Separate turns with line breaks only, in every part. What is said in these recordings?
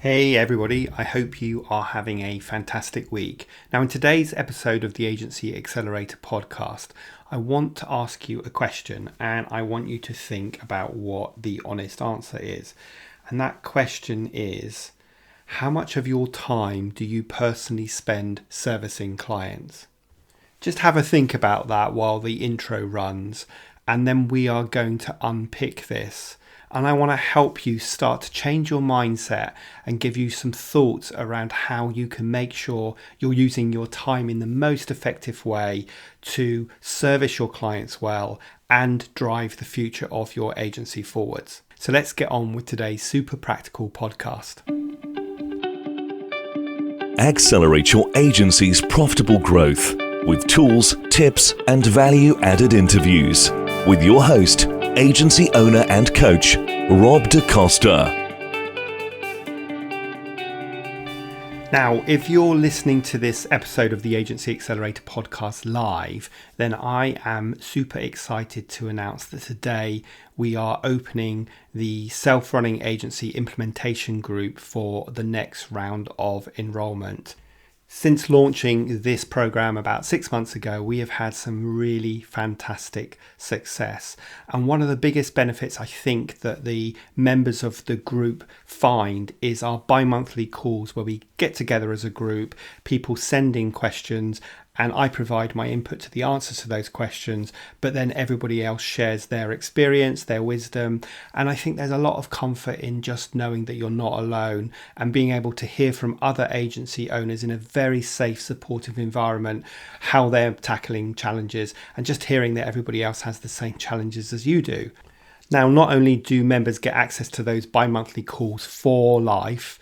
Hey everybody, I hope you are having a fantastic week. Now in today's episode of the Agency Accelerator podcast, I want to ask you a question and I want you to think about what the honest answer is. And that question is, how much of your time do you personally spend servicing clients? Just have a think about that while the intro runs, and then we are going to unpick this. And I want to help you start to change your mindset and give you some thoughts around how you can make sure you're using your time in the most effective way to service your clients well and drive the future of your agency forwards. So let's get on with today's super practical podcast.
Accelerate your agency's profitable growth with tools, tips, and value-added interviews with your host, agency owner and coach, Rob DaCosta.
Now, if you're listening to this episode of the Agency Accelerator podcast live, then I am super excited to announce that today we are opening the self-running agency implementation group for the next round of enrolment. Since launching this program about 6 months ago, we have had some really fantastic success. And one of the biggest benefits I think that the members of the group find is our bi-monthly calls where we get together as a group, people send in questions, and I provide my input to the answers to those questions, but then everybody else shares their experience, their wisdom. And I think there's a lot of comfort in just knowing that you're not alone and being able to hear from other agency owners in a very safe, supportive environment, how they're tackling challenges, and just hearing that everybody else has the same challenges as you do. Now, not only do members get access to those bi-monthly calls for life,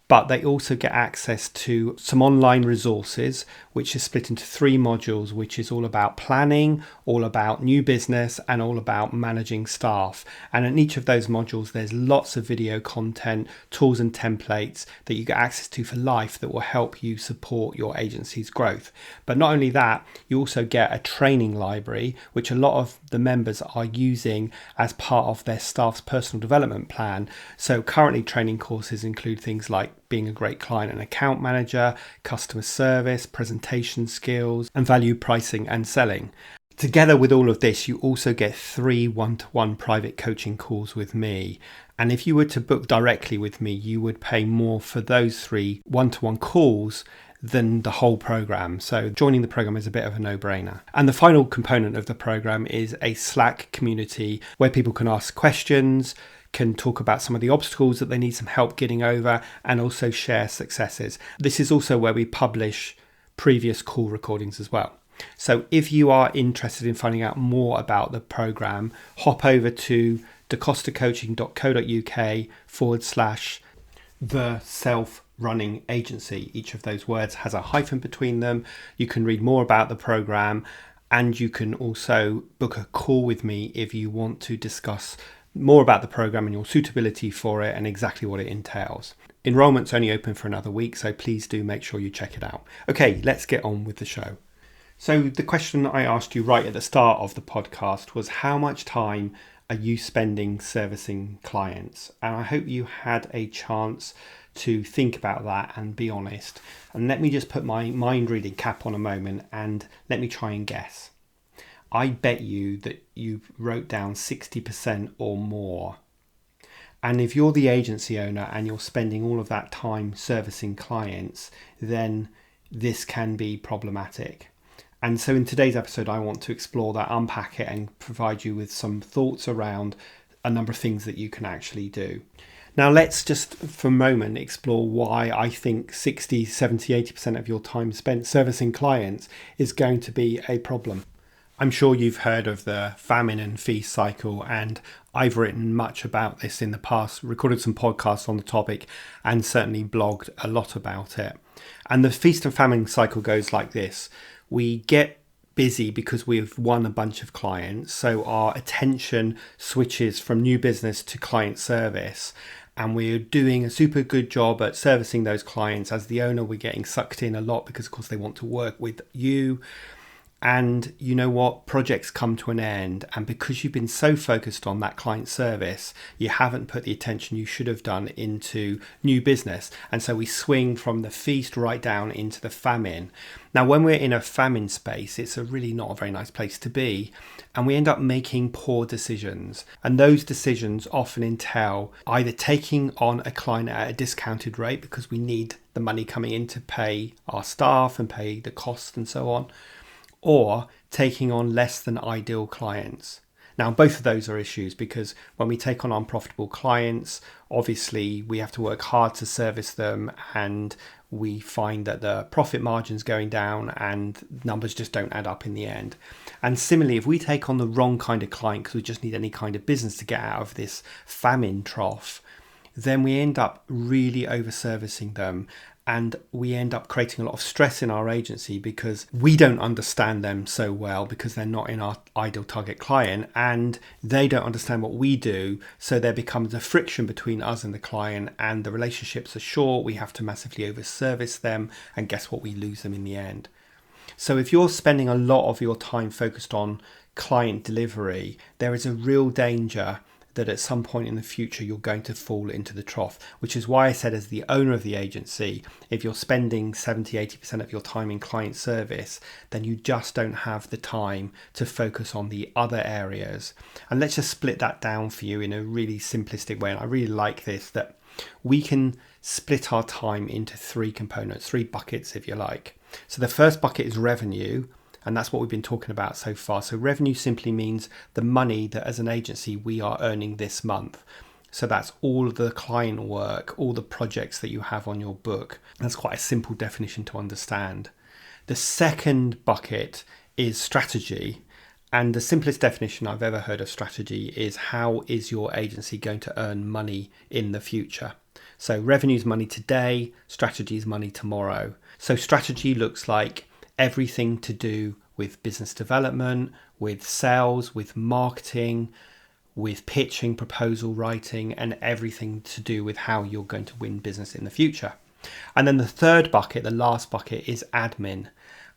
but they also get access to some online resources, which is split into 3 modules, which is all about planning, all about new business, and all about managing staff. And in each of those modules, there's lots of video content, tools and templates that you get access to for life that will help you support your agency's growth. But not only that, you also get a training library, which a lot of the members are using as part of their staff's personal development plan. So currently training courses include things like being a great client and account manager, customer service, presentation skills, and value pricing and selling. Together with all of this, you also get 3 one-to-one private coaching calls with me. And if you were to book directly with me, you would pay more for those 3 one-to-one calls than the whole program. So joining the program is a bit of a no-brainer. And the final component of the program is a Slack community where people can ask questions, can talk about some of the obstacles that they need some help getting over, and also share successes. This is also where we publish previous call recordings as well. So if you are interested in finding out more about the program, hop over to dacostacoaching.co.uk/the self-running agency. Each of those words has a hyphen between them. You can read more about the program, and you can also book a call with me if you want to discuss more about the program and your suitability for it and exactly what it entails. Enrollment's only open for another week, so please do make sure you check it out. Okay, let's get on with the show. So the question I asked you right at the start of the podcast was, how much time are you spending servicing clients? And I hope you had a chance to think about that and be honest. And let me just put my mind reading cap on a moment and let me try and guess. I bet you that you wrote down 60% or more. And if you're the agency owner and you're spending all of that time servicing clients, then this can be problematic. And so in today's episode, I want to explore that, unpack it, and provide you with some thoughts around a number of things that you can actually do. Now, let's just for a moment explore why I think 60, 70, 80% of your time spent servicing clients is going to be a problem. I'm sure you've heard of the Famine Feast Cycle, and I've written much about this in the past, recorded some podcasts on the topic, and certainly blogged a lot about it. And the Feast and Famine Cycle goes like this. We get busy because we've won a bunch of clients, so our attention switches from new business to client service. And we're doing a super good job at servicing those clients. As the owner, we're getting sucked in a lot because, of course, they want to work with you. And you know what? Projects come to an end. And because you've been so focused on that client service, you haven't put the attention you should have done into new business. And so we swing from the feast right down into the famine. Now, when we're in a famine space, it's really not a very nice place to be. And we end up making poor decisions. And those decisions often entail either taking on a client at a discounted rate because we need the money coming in to pay our staff and pay the costs and so on, or taking on less than ideal clients. Now, both of those are issues because when we take on unprofitable clients, obviously we have to work hard to service them, and we find that the profit margin's going down and numbers just don't add up in the end. And similarly, if we take on the wrong kind of client because we just need any kind of business to get out of this famine trough, then we end up really over-servicing them. And we end up creating a lot of stress in our agency because we don't understand them so well because they're not in our ideal target client, and they don't understand what we do. So there becomes a friction between us and the client, and the relationships are short. We have to massively over-service them, and guess what? We lose them in the end. So if you're spending a lot of your time focused on client delivery, there is a real danger that at some point in the future you're going to fall into the trough, which is why I said, as the owner of the agency, if you're spending 70-80% of your time in client service, then you just don't have the time to focus on the other areas. And let's just split that down for you in a really simplistic way. And I really like this, that we can split our time into three components, three buckets, if you like. So the first bucket is revenue. And that's what we've been talking about so far. So revenue simply means the money that as an agency we are earning this month. So that's all of the client work, all the projects that you have on your book. That's quite a simple definition to understand. The second bucket is strategy. And the simplest definition I've ever heard of strategy is, how is your agency going to earn money in the future? So revenue is money today, strategy is money tomorrow. So strategy looks like everything to do with business development, with sales, with marketing, with pitching, proposal writing, and everything to do with how you're going to win business in the future. And then the third bucket, the last bucket, is admin.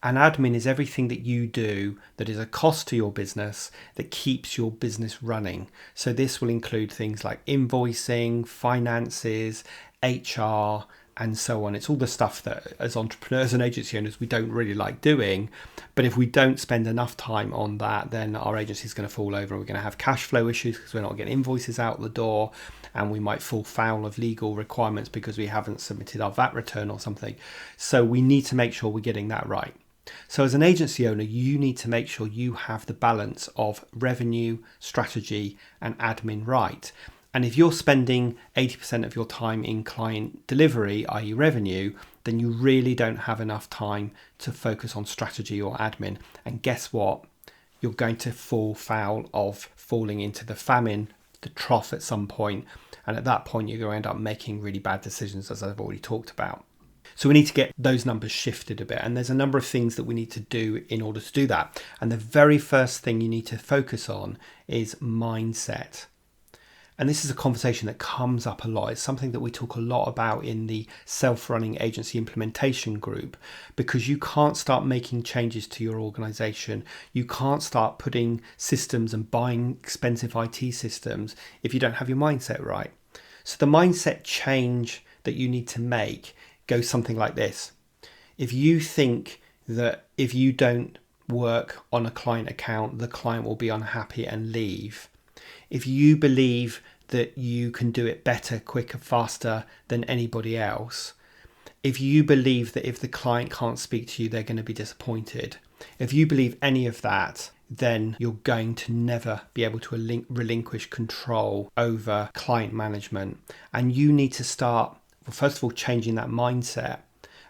And admin is everything that you do that is a cost to your business that keeps your business running. So this will include things like invoicing, finances, HR, and so on. It's all the stuff that as entrepreneurs and agency owners we don't really like doing, but if we don't spend enough time on that, then our agency is going to fall over. We're going to have cash flow issues because we're not getting invoices out the door, and we might fall foul of legal requirements because we haven't submitted our VAT return or something. So we need to make sure we're getting that right. So as an agency owner, you need to make sure you have the balance of revenue, strategy, and admin right. And if you're spending 80% of your time in client delivery, i.e. revenue, then you really don't have enough time to focus on strategy or admin. And guess what? You're going to fall foul of falling into the famine, the trough at some point. And at that point, you're going to end up making really bad decisions, as I've already talked about. So we need to get those numbers shifted a bit. And there's a number of things that we need to do in order to do that. And the very first thing you need to focus on is mindset. And this is a conversation that comes up a lot. It's something that we talk a lot about in the self-running agency implementation group, because you can't start making changes to your organization. You can't start putting systems and buying expensive IT systems if you don't have your mindset right. So the mindset change that you need to make goes something like this. If you think that if you don't work on a client account, the client will be unhappy and leave. If you believe that you can do it better, quicker, faster than anybody else, if you believe that if the client can't speak to you, they're going to be disappointed, if you believe any of that, then you're going to never be able to relinquish control over client management. And you need to start, well, first of all, changing that mindset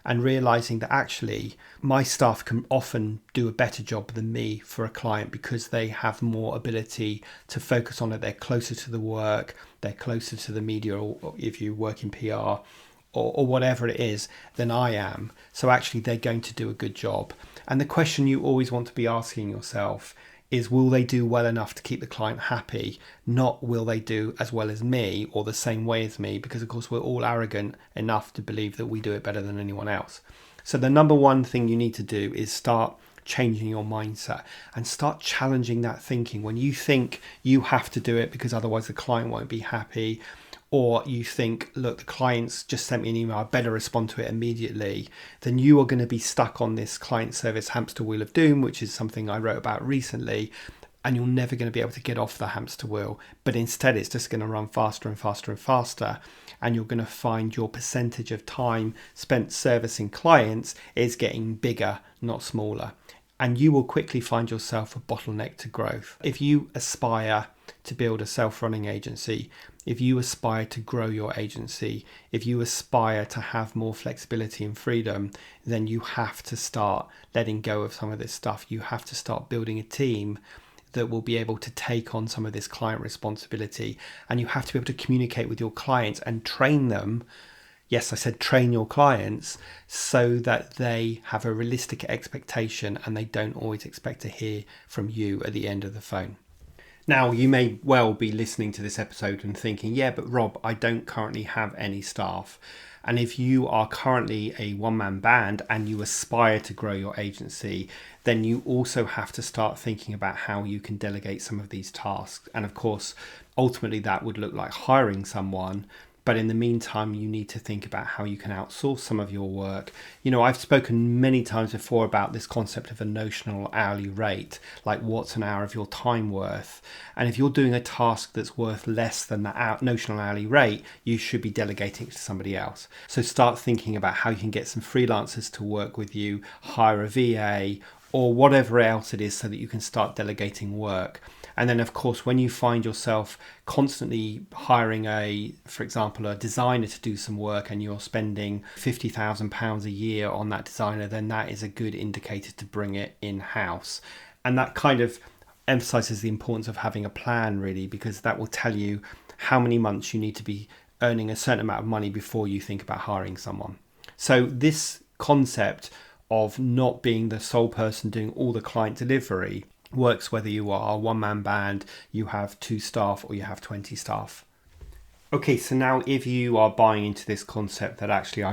and realizing that actually my staff can often do a better job than me for a client because they have more ability to focus on it. They're closer to the work, they're closer to the media, or if you work in PR or whatever it is, than I am. So actually they're going to do a good job. And the question you always want to be asking yourself is, will they do well enough to keep the client happy? Not will they do as well as me or the same way as me, because of course we're all arrogant enough to believe that we do it better than anyone else. So the number one thing you need to do is start changing your mindset and start challenging that thinking. When you think you have to do it because otherwise the client won't be happy, or you think, look, the client's just sent me an email, I better respond to it immediately, then you are going to be stuck on this client service hamster wheel of doom, which is something I wrote about recently, and you're never going to be able to get off the hamster wheel. But instead, it's just going to run faster and faster and faster, and you're going to find your percentage of time spent servicing clients is getting bigger, not smaller. And you will quickly find yourself a bottleneck to growth. If you aspire to build a self-running agency, if you aspire to grow your agency, if you aspire to have more flexibility and freedom, then you have to start letting go of some of this stuff. You have to start building a team that will be able to take on some of this client responsibility. And you have to be able to communicate with your clients and train them. Yes, I said train your clients so that they have a realistic expectation and they don't always expect to hear from you at the end of the phone. Now, you may well be listening to this episode and thinking, yeah, but Rob, I don't currently have any staff. And if you are currently a one-man band and you aspire to grow your agency, then you also have to start thinking about how you can delegate some of these tasks. And of course, ultimately that would look like hiring someone. But in the meantime, you need to think about how you can outsource some of your work. You know, I've spoken many times before about this concept of a notional hourly rate, like what's an hour of your time worth? And if you're doing a task that's worth less than that notional hourly rate, you should be delegating it to somebody else. So start thinking about how you can get some freelancers to work with you, hire a VA, or whatever else it is so that you can start delegating work. And then, of course, when you find yourself constantly hiring for example, a designer to do some work and you're spending £50,000 a year on that designer, then that is a good indicator to bring it in-house. And that kind of emphasizes the importance of having a plan, really, because that will tell you how many months you need to be earning a certain amount of money before you think about hiring someone. So this concept of not being the sole person doing all the client delivery works whether you are a one-man band, you have 2 staff, or you have 20 staff. Okay, so now if you are buying into this concept that actually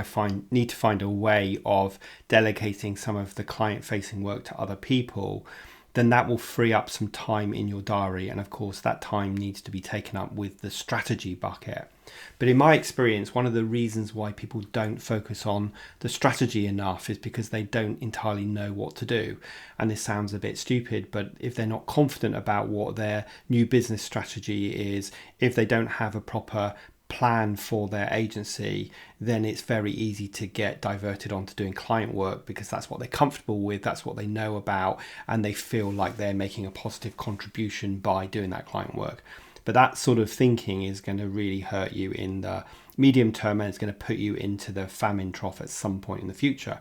need to find a way of delegating some of the client-facing work to other people, then that will free up some time in your diary. And of course, that time needs to be taken up with the strategy bucket. But in my experience, one of the reasons why people don't focus on the strategy enough is because they don't entirely know what to do. And this sounds a bit stupid, but if they're not confident about what their new business strategy is, if they don't have a proper plan for their agency, then it's very easy to get diverted onto doing client work because that's what they're comfortable with, that's what they know about, and they feel like they're making a positive contribution by doing that client work. But that sort of thinking is going to really hurt you in the medium term, and it's going to put you into the famine trough at some point in the future.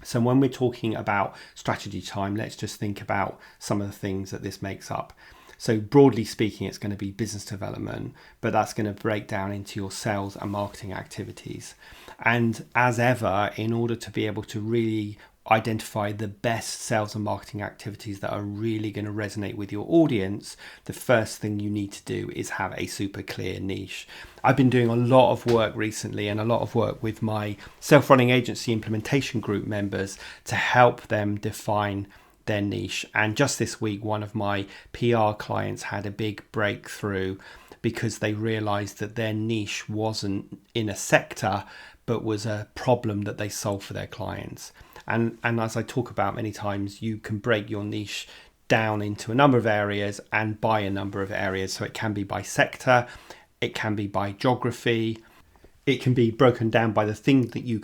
So when we're talking about strategy time, let's just think about some of the things that this makes up. So broadly speaking, it's going to be business development, but that's going to break down into your sales and marketing activities. And as ever, in order to be able to really identify the best sales and marketing activities that are really going to resonate with your audience, the first thing you need to do is have a super clear niche. I've been doing a lot of work recently and a lot of work with my self-running agency implementation group members to help them define their niche. And just this week, one of my PR clients had a big breakthrough because they realized that their niche wasn't in a sector, but was a problem that they solve for their clients. And as I talk about many times, you can break your niche down into a number of areas and by a number of areas. So it can be by sector, it can be by geography, it can be broken down by the thing that you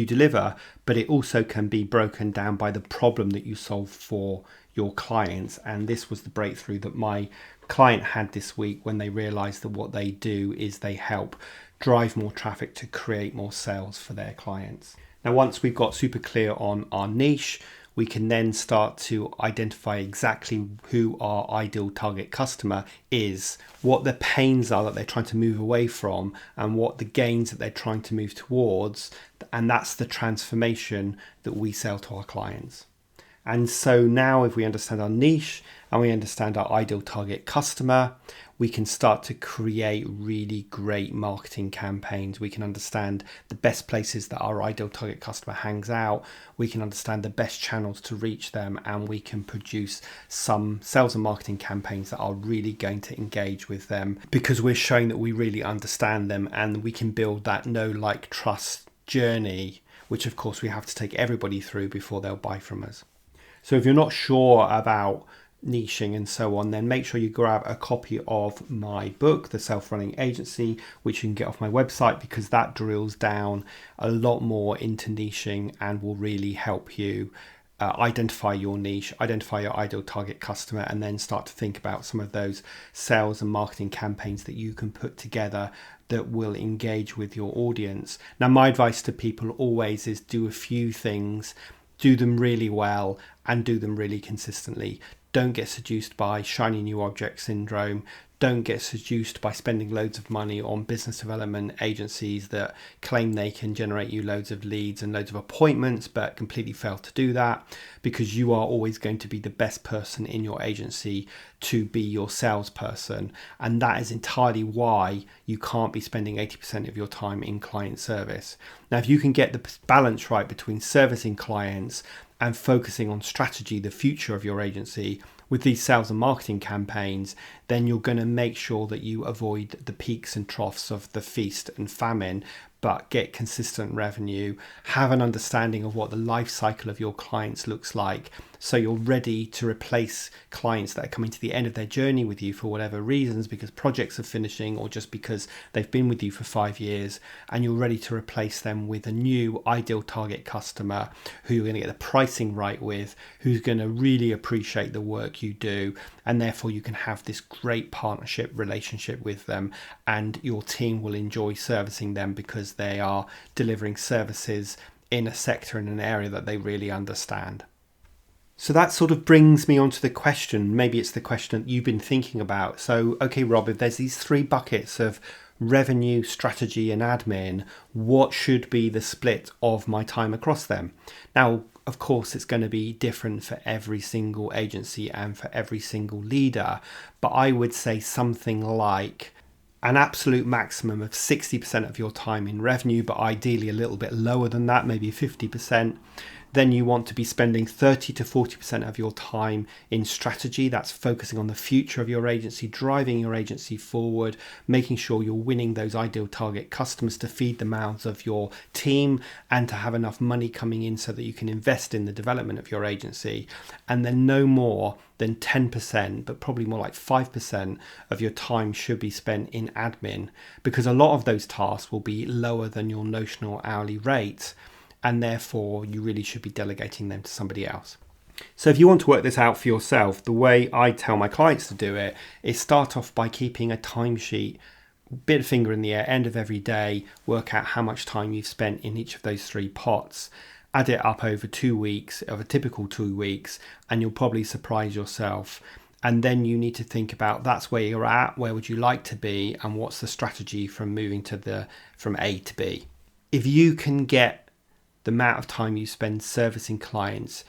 deliver, but it also can be broken down by the problem that you solve for your clients. And this was the breakthrough that my client had this week when they realized that what they do is they help drive more traffic to create more sales for their clients. Now, once we've got super clear on our niche, we can then start to identify exactly who our ideal target customer is, what the pains are that they're trying to move away from, and what the gains that they're trying to move towards. And that's the transformation that we sell to our clients. And so now if we understand our niche and we understand our ideal target customer, we can start to create really great marketing campaigns. We can understand the best places that our ideal target customer hangs out. We can understand the best channels to reach them, and we can produce some sales and marketing campaigns that are really going to engage with them because we're showing that we really understand them, and we can build that know, like, trust journey, which of course we have to take everybody through before they'll buy from us. So if you're not sure about niching and so on, then make sure you grab a copy of my book, The Self-Running Agency, which you can get off my website, because that drills down a lot more into niching and will really help you identify your niche, identify your ideal target customer, and then start to think about some of those sales and marketing campaigns that you can put together that will engage with your audience. Now, my advice to people always is do a few things, do them really well, and do them really consistently. Don't get seduced by shiny new object syndrome. Don't get seduced by spending loads of money on business development agencies that claim they can generate you loads of leads and loads of appointments, but completely fail to do that, because you are always going to be the best person in your agency to be your salesperson. And that is entirely why you can't be spending 80% of your time in client service. Now, if you can get the balance right between servicing clients and focusing on strategy, the future of your agency, with these sales and marketing campaigns, then you're going to make sure that you avoid the peaks and troughs of the feast and famine, but get consistent revenue, have an understanding of what the life cycle of your clients looks like, so you're ready to replace clients that are coming to the end of their journey with you for whatever reasons, because projects are finishing or just because they've been with you for 5 years, and you're ready to replace them with a new ideal target customer who you're going to get the pricing right with, who's going to really appreciate the work you do, and therefore you can have this great partnership relationship with them, and your team will enjoy servicing them because they are delivering services in a sector, in an area that they really understand. So that sort of brings me on to the question, maybe it's the question that you've been thinking about. So, okay, Rob, if there's these 3 buckets of revenue, strategy and admin, what should be the split of my time across them? Now, of course, it's going to be different for every single agency and for every single leader, but I would say something like an absolute maximum of 60% of your time in revenue, but ideally a little bit lower than that, maybe 50%. Then you want to be spending 30 to 40% of your time in strategy. That's focusing on the future of your agency, driving your agency forward, making sure you're winning those ideal target customers to feed the mouths of your team and to have enough money coming in so that you can invest in the development of your agency. And then no more than 10%, but probably more like 5% of your time should be spent in admin, because a lot of those tasks will be lower than your notional hourly rate, and therefore you really should be delegating them to somebody else. So if you want to work this out for yourself, the way I tell my clients to do it is start off by keeping a timesheet, bit of finger in the air, end of every day, work out how much time you've spent in each of those 3 pots, add it up over 2 weeks, of a typical 2 weeks, and you'll probably surprise yourself. And then you need to think about, that's where you're at, where would you like to be, and what's the strategy from moving from A to B. If you can get the amount of time you spend servicing clients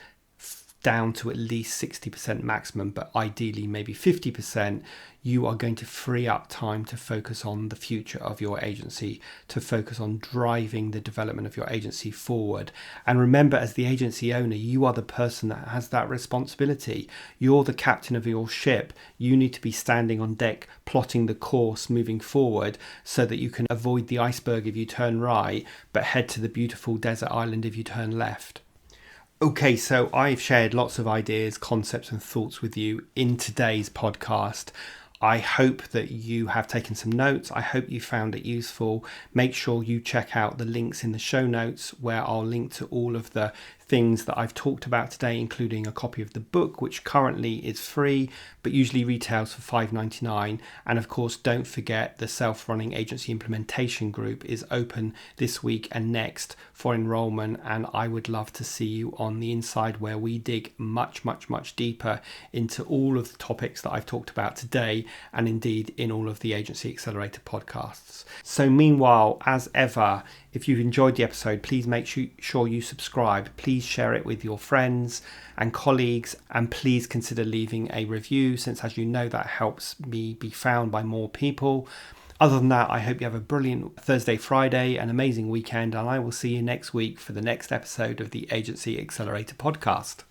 down to at least 60% maximum, but ideally maybe 50%, you are going to free up time to focus on the future of your agency, to focus on driving the development of your agency forward. And remember, as the agency owner, you are the person that has that responsibility. You're the captain of your ship. You need to be standing on deck, plotting the course moving forward so that you can avoid the iceberg if you turn right, but head to the beautiful desert island if you turn left. Okay, so I've shared lots of ideas, concepts and thoughts with you in today's podcast. I hope that you have taken some notes. I hope you found it useful. Make sure you check out the links in the show notes, where I'll link to all of the things that I've talked about today, including a copy of the book, which currently is free, but usually retails for $5.99. And of course, don't forget the Self-Running Agency Implementation Group is open this week and next for enrolment. And I would love to see you on the inside, where we dig much, much, much deeper into all of the topics that I've talked about today, and indeed in all of the Agency Accelerator podcasts. So meanwhile, as ever, If you've enjoyed the episode, please make sure you subscribe. Please share it with your friends and colleagues, and please consider leaving a review, since, as you know, that helps me be found by more people. Other than that, I hope you have a brilliant Thursday, Friday, an amazing weekend, and I will see you next week for the next episode of the Agency Accelerator podcast.